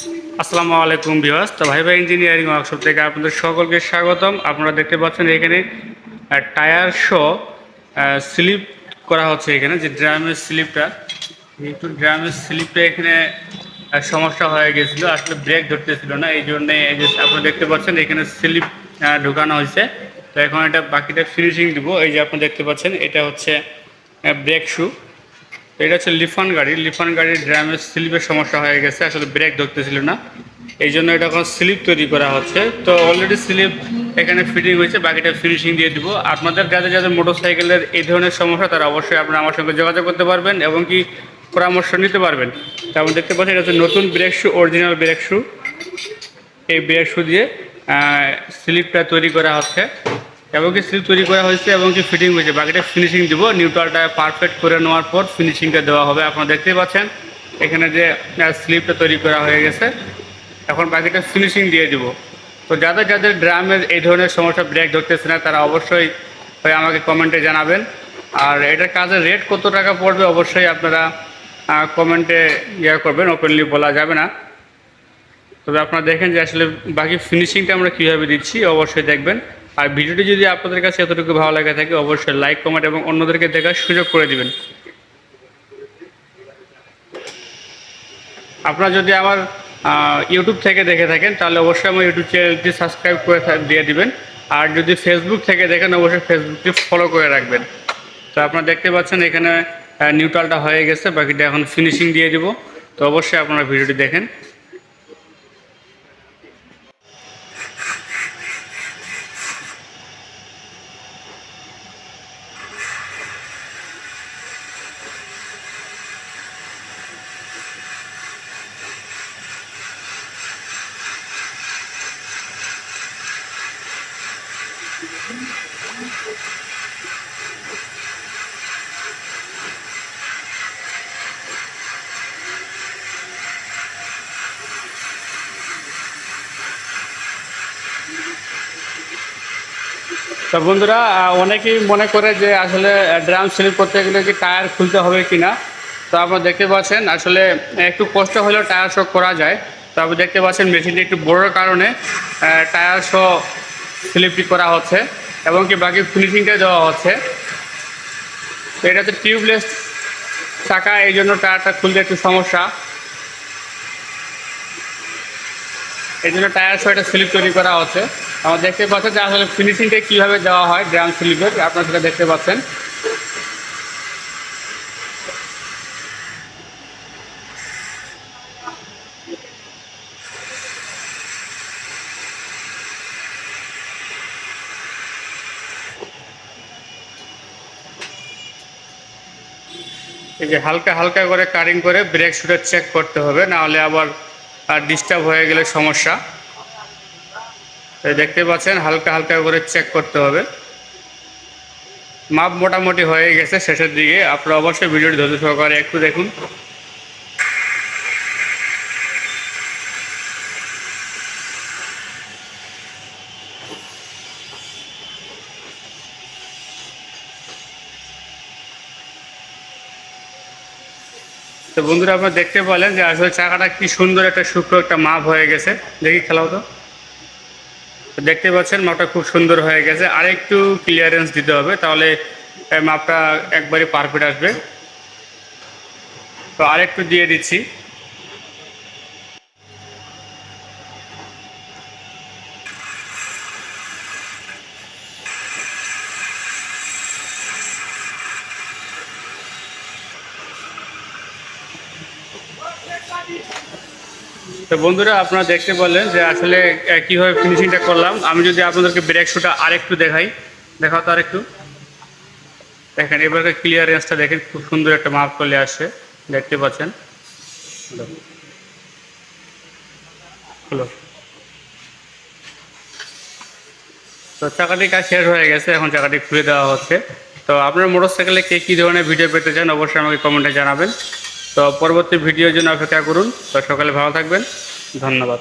আসসালামু আলাইকুম ভিউয়ার্স। তো ভাইবা ইঞ্জিনিয়ারিং ওয়ার্কশপ থেকে আপনাদের সকলকে স্বাগতম। আপনারা দেখতে পাচ্ছেন এখানে টায়ার শো স্লিপ করা হচ্ছে। এখানে যে ড্রামের স্লিপটা, এখানে সমস্যা হয়ে গেছিলো, আসলে ব্রেক ধরতেছিল না, এই জন্যে এই যে আপনারা দেখতে পাচ্ছেন এখানে স্লিপ ঢুকানো হয়েছে। তো এখন এটা বাকিটা ফিনিশিং দিব। এই যে আপনি দেখতে পাচ্ছেন এটা হচ্ছে ব্রেক শু। এটা হচ্ছে লিফান গাড়ির ড্রামের স্লিপের সমস্যা হয়ে গেছে, আসলে ব্রেক ধরতেছিল না, এই জন্য এটা এখন স্লিপ তৈরি করা হচ্ছে। তো অলরেডি স্লিপ এখানে ফিটিং হয়েছে, বাকিটা ফিনিশিং দিয়ে দিব। আপনাদের যাদের মোটর সাইকেলের এই ধরনের সমস্যা, তারা অবশ্যই আপনারা আমার সঙ্গে যোগাযোগ করতে পারবেন এবং কি পরামর্শ নিতে পারবেন। তেমন দেখতে পাচ্ছেন এটা হচ্ছে নতুন brake shoe, original brake shoe. এই ব্রেক শু দিয়ে স্লিপটা তৈরি করা হচ্ছে এবং কি স্লিপ তৈরি করা হয়েছে এবং কি ফিটিং হয়েছে, বাকিটা ফিনিশিং দিব। নিউট্রালটা পারফেক্ট করে নেওয়ার পর ফিনিশিংটা দেওয়া হবে। আপনারা দেখতেই পাচ্ছেন এখানে যে স্লিপটা তৈরি করা হয়ে গেছে, এখন বাকিটা ফিনিশিং দিয়ে দিব। তো যাদের ড্রামের এই ধরনের সমস্যা, ব্রেক ধরতেছে না, তারা অবশ্যই আমাকে কমেন্টে জানাবেন। আর এটার কাজের রেট কত টাকা পড়বে অবশ্যই আপনারা কমেন্টে করবেন, ওপেনলি বলা যাবে না। তবে আপনারা দেখেন যে আসলে বাকি ফিনিশিংটা আমরা কীভাবে দিচ্ছি, অবশ্যই দেখবেন। আর ভিডিওটি যদি আপনাদের কাছে এতটুকু ভালো লাগে থাকে, অবশ্যই লাইক, কমেন্ট এবং অন্যদেরকে দেখার সুযোগ করে দিবেন। আপনারা যদি আমার ইউটিউব থেকে দেখে থাকেন তাহলে অবশ্যই আমার ইউটিউব চ্যানেলটি সাবস্ক্রাইব করে দিয়ে দিবেন। আর যদি ফেসবুক থেকে দেখেন অবশ্যই ফেসবুকটি ফলো করে রাখবেন। তো আপনারা দেখতে পাচ্ছেন এখানে নিউট্রালটা হয়ে গেছে, বাকিটা এখন ফিনিশিং দিয়ে দিব। তো অবশ্যই আপনারা ভিডিওটি দেখেন। তো বন্ধুরা, অনেকেই মনে করে যে আসলে ড্রাম স্লিপ করতে গেলে কি টায়ার খুলতে হবে কি না। তো আপনারা দেখতে পাচ্ছেন আসলে একটু কষ্ট হলেও টায়ার শো করা যায়। তো আপনি দেখতে পাচ্ছেন মেশিনটি একটু বড়োর কারণে টায়ার শো স্লিপটি করা হচ্ছে এবং কি বাকি ফিনিশিংটা দেওয়া হচ্ছে। তো এটা হচ্ছে টিউবলেস চাকা, এই জন্য টায়ারটা খুলতে একটু সমস্যা, এই জন্য টায়ার শো এটা স্লিপ তৈরি করা হচ্ছে। আমরা দেখতে পাচ্ছেন যে আসলে ফিনিশিংটা কীভাবে দেওয়া হয় ড্রাম স্লিপের, আপনারা সেটা দেখতে পাচ্ছেন। এই যে হালকা হালকা করে কাটিং করে ব্রেক শুটা চেক করতে হবে, নাহলে আবার ডিস্টার্ব হয়ে গেলে সমস্যা। দেখতে পাচ্ছেন হালকা হালকা করে চেক করতে হবে। মাপ মোটামুটি হয়ে গেছে শেষের দিকে। আপনারা অবশ্যই ভিডিওটি ধৈর্য সহকারে একটু দেখুন। তো বন্ধুরা, আপনারা দেখতে পেলেন যে আসলে চাকাটা কি সুন্দর একটা সূক্ষ্ম একটা মাপ হয়ে গেছে। দেখি খেলাও তো। দেখতে পাচ্ছেন মাপটা খুব সুন্দর হয়ে গেছে, আর একটু ক্লিয়ারেন্স দিতে হবে, তাহলে মাপটা একবারে পারফেক্ট আসবে। তো আরেকটু দিয়ে দিচ্ছি। তো বন্ধুরা, আপনারা দেখতে বললেন যে আসলে কীভাবে ফিনিশিংটা করলাম। আমি যদি আপনাদেরকে ব্রেক শুটা আরেকটু দেখাই, দেখাও তো আরেকটু। দেখেন এবারে ক্লিয়ারেন্সটা দেখেন, খুব সুন্দর একটা মাপ চলে আসছে, দেখতে পাচ্ছেন। হলো। তো চাকাটি কাজ শেষ হয়ে গেছে, এখন চাকাটি খুলে দেওয়া হচ্ছে। তো আপনার মোটরসাইকেলে কে কী ধরনের ভিডিও পেতে চান অবশ্যই আমাকে কমেন্টে জানাবেন। তো পরবর্তী ভিডিওর জন্য অপেক্ষা করুন। তো সকালে ভালো থাকবেন, ধন্যবাদ।